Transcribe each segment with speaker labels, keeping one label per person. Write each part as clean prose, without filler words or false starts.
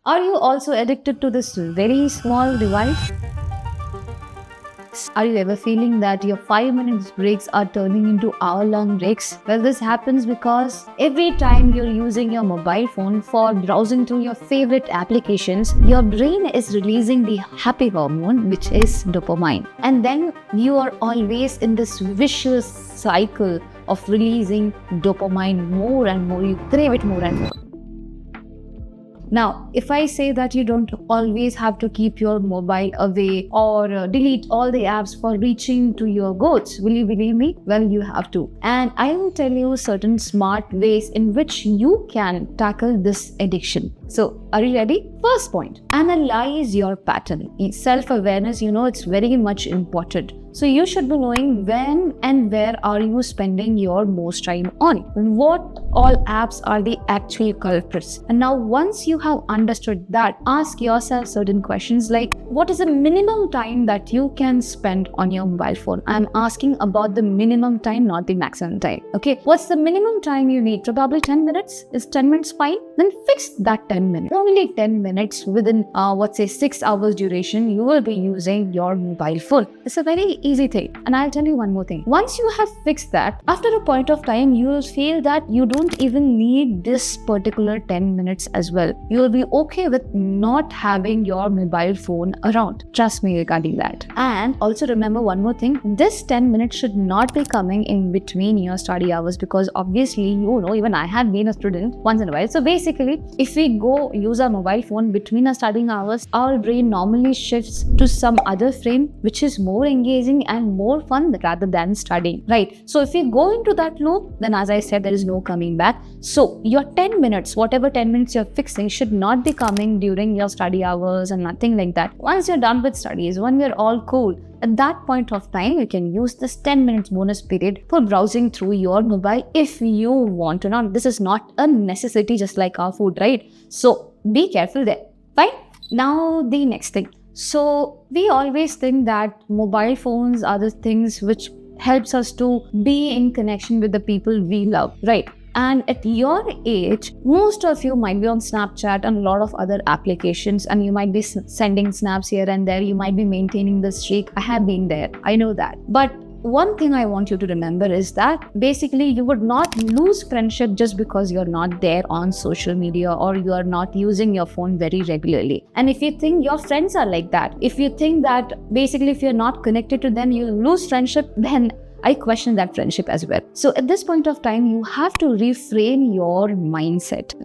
Speaker 1: Are you also addicted to this very small device? Are you ever feeling that your 5 minutes breaks are turning into hour-long breaks? Well, this happens because every time you're using your mobile phone for browsing through your favorite applications, your brain is releasing the happy hormone, which is dopamine. And then you are always in this vicious cycle of releasing dopamine more and more. You crave it more and more. Now, if I say that you don't always have to keep your mobile away or delete all the apps for reaching to your goals, will you believe me? Well, you have to. And I will tell you certain smart ways in which you can tackle this addiction. So, are you ready? First point, analyze your pattern. Self-awareness, it's very much important. So you should be knowing when and where are you spending your most time on. What all apps are the actual culprits. And now once you have understood that, ask yourself certain questions like, what is the minimum time that you can spend on your mobile phone? I'm asking about the minimum time, not the maximum time. Okay, what's the minimum time you need? Probably 10 minutes? Is 10 minutes fine? Then fix that 10 minutes. Only 10 minutes within, 6 hours duration, you will be using your mobile phone. It's a very easy thing. And I'll tell you one more thing. Once you have fixed that, after a point of time, you will feel that you don't even need this particular 10 minutes as well. You will be okay with not having your mobile phone around. Trust me regarding that. And also remember one more thing. This 10 minutes should not be coming in between your study hours, because obviously, even I have been a student once in a while. So basically, if we go use our mobile phone between our studying hours, our brain normally shifts to some other frame, which is more engaging and more fun rather than studying, right? So if we go into that loop, then as I said, there is no coming back. So your 10 minutes, whatever 10 minutes you're fixing, should not be coming during your study hours and nothing like that. Once you're done with studies, when we're all cool, at that point of time, you can use this 10 minutes bonus period for browsing through your mobile if you want to. Now, this is not a necessity, just like our food, right? So be careful there. Fine. Now, the next thing. So we always think that mobile phones are the things which helps us to be in connection with the people we love, right? And at your age, most of you might be on Snapchat and a lot of other applications, and you might be sending snaps here and there. You might be maintaining the streak. I have been there. I know that. But one thing I want you to remember is that basically you would not lose friendship just because you're not there on social media or you are not using your phone very regularly. And if you think your friends are like that, if you think that basically if you're not connected to them, you lose friendship, then I question that friendship as well. So at this point of time, you have to reframe your mindset.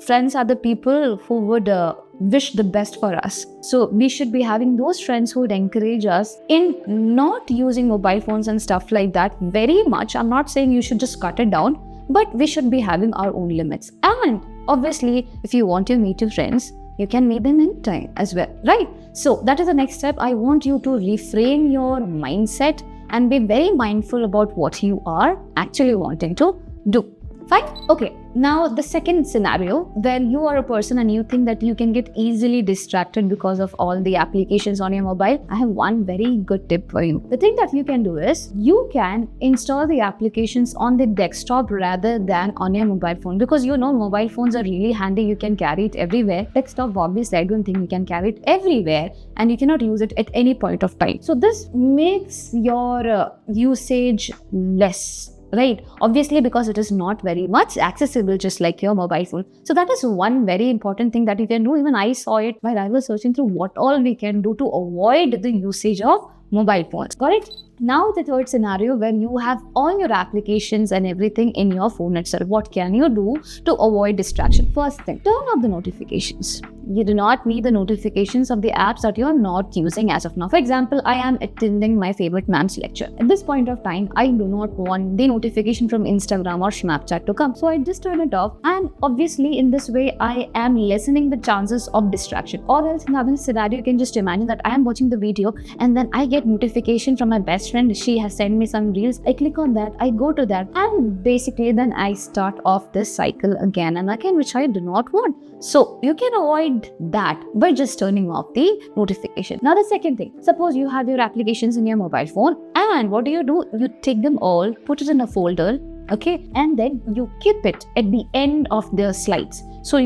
Speaker 1: Friends are the people who would wish the best for us. So we should be having those friends who would encourage us in not using mobile phones and stuff like that very much. I'm not saying you should just cut it down, but we should be having our own limits. And obviously, if you want to meet your friends, you can meet them in time as well, right? So that is the next step. I want you to reframe your mindset and be very mindful about what you are actually wanting to do. Fine? Okay. Now, the second scenario, where you are a person and you think that you can get easily distracted because of all the applications on your mobile, I have one very good tip for you. The thing that you can do is, you can install the applications on the desktop rather than on your mobile phone, because mobile phones are really handy. You can carry it everywhere. Desktop, obviously, I don't think you can carry it everywhere and you cannot use it at any point of time. So this makes your usage less, right? Obviously, because it is not very much accessible, just like your mobile phone. So that is one very important thing that you can do. Even I saw it while I was searching through what all we can do to avoid the usage of mobile phones. Got it? Now the third scenario, where you have all your applications and everything in your phone itself. What can you do to avoid distraction? First thing, turn off the notifications. You do not need the notifications of the apps that you are not using as of now. For example, I am attending my favorite ma'am's lecture. At this point of time, I do not want the notification from Instagram or Snapchat to come. So I just turn it off. And obviously, in this way, I am lessening the chances of distraction. Or else, in another scenario, you can just imagine that I am watching the video and then I get notification from my best friend. She has sent me some reels. I click on that, I go to that, and basically then I start off this cycle again and again, which I do not want. So you can avoid that by just turning off the notification. Now the second thing, suppose you have your applications in your mobile phone, and what do? You take them all, put it in a folder, okay, and then you keep it at the end of the slides. So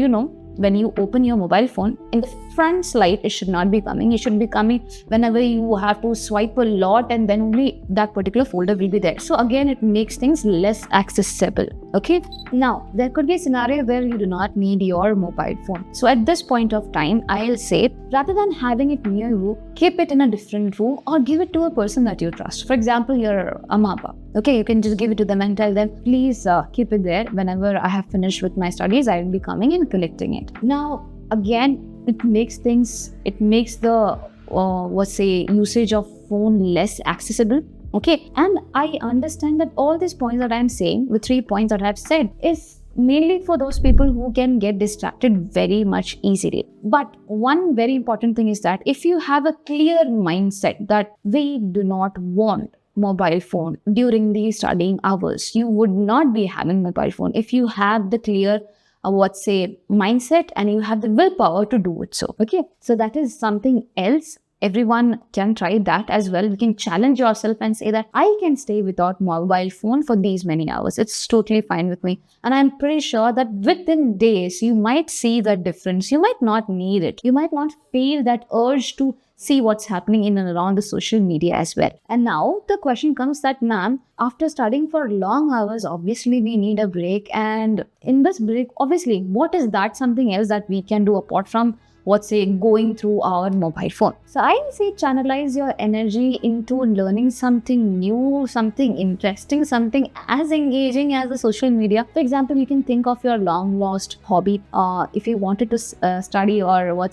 Speaker 1: when you open your mobile phone, in the front slide, it should not be coming. It should be coming whenever you have to swipe a lot, and then only that particular folder will be there. So again, it makes things less accessible. Okay. Now, there could be a scenario where you do not need your mobile phone. So at this point of time, I'll say, rather than having it near you, keep it in a different room or give it to a person that you trust. For example, your Amma. Okay, you can just give it to them and tell them, please keep it there. Whenever I have finished with my studies, I will be coming and collecting it. Now, again, it makes the usage of phone less accessible. Okay, and I understand that all these points that I'm saying, the 3 points that I've said, is mainly for those people who can get distracted very much easily. But one very important thing is that if you have a clear mindset that we do not want mobile phone during the studying hours, you would not be having mobile phone if you have the clear mindset and you have the willpower to do it. So okay, so that is something else. Everyone can try that as well. You can challenge yourself and say that I can stay without mobile phone for these many hours. It's totally fine with me. And I'm pretty sure that within days, you might see the difference. You might not need it. You might not feel that urge to see what's happening in and around the social media as well. And now the question comes that, ma'am, after studying for long hours, obviously we need a break. And in this break, obviously, what is that something else that we can do apart from going through our mobile phone? So I say channelize your energy into learning something new, something interesting, something as engaging as the social media. For example, you can think of your long lost hobby. If you wanted to study or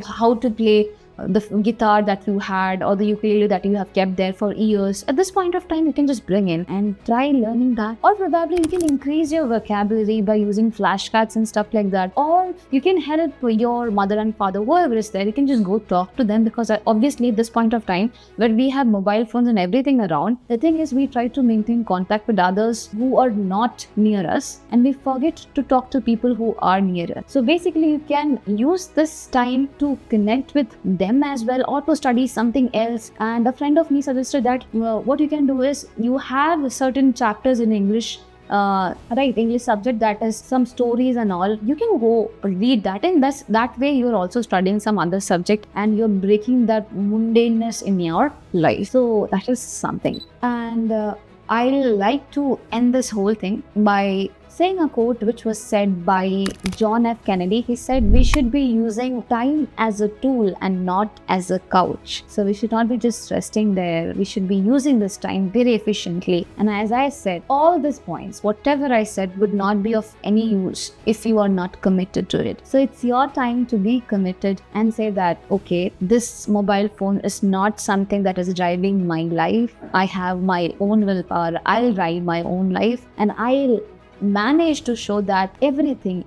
Speaker 1: how to play the guitar that you had or the ukulele that you have kept there for years, at this point of time you can just bring in and try learning that. Or probably you can increase your vocabulary by using flashcards and stuff like that. Or you can help your mother and father, whoever is there, you can just go talk to them, because obviously at this point of time when we have mobile phones and everything around, the thing is we try to maintain contact with others who are not near us and we forget to talk to people who are near us. So basically you can use this time to connect with them as well, or to study something else. And a friend of me suggested that what you can do is, you have certain chapters in English, English subject, that is some stories and all, you can go read that, and that way you're also studying some other subject and you're breaking that mundaneness in your life. So that is something. And I like to end this whole thing by saying a quote which was said by John F. Kennedy. He said, we should be using time as a tool and not as a couch. So we should not be just resting there. We should be using this time very efficiently. And as I said, all these points, whatever I said, would not be of any use if you are not committed to it. So it's your time to be committed and say that, okay, this mobile phone is not something that is driving my life. I have my own willpower. I'll drive my own life, and I'll manage to show that everything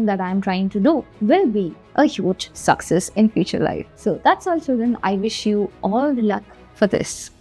Speaker 1: that I'm trying to do will be a huge success in future life. So that's all, children. I wish you all luck for this.